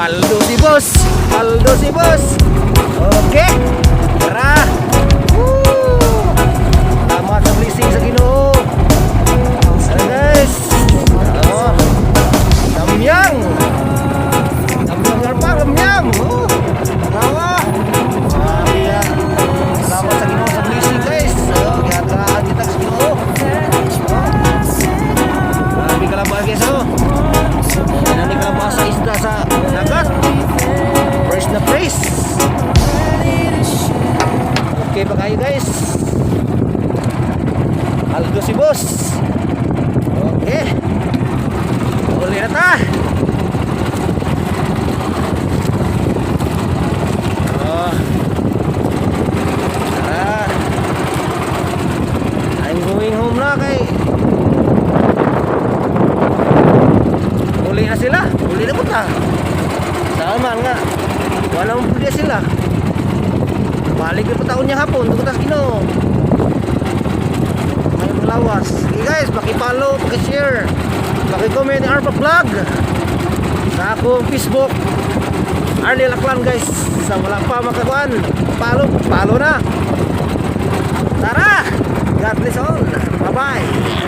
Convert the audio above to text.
Paldo si boss. Paldo si boss. Okay. Tara. Woo! Salamat sa blessing sa Ginoo. Tara guys. Samyang. Samyang garpa, samyang. Salamat. Salamat sa Ginoo sa blessing guys. Gihataan kita sa Ginoo. Grabe kalabahan guys Nani kalabahan sa isda sa dagat. Fresh na fresh. Okay pa kayo guys. Aldo si boss. Okay. Uli na ta. I'm going home na kay uli na sila. Uli na po ta. Saan man nga wala mong pulya sila. Balik na po taon niya hapon. Tukutas Ginoo. May malawas. Okay guys, paki-follow, paki-share, paki-comment ang Arpa Vlog sa akong Facebook Arlie Laclan guys. Sa wala pa makakuan, follow na. Tara, God bless all. Bye bye.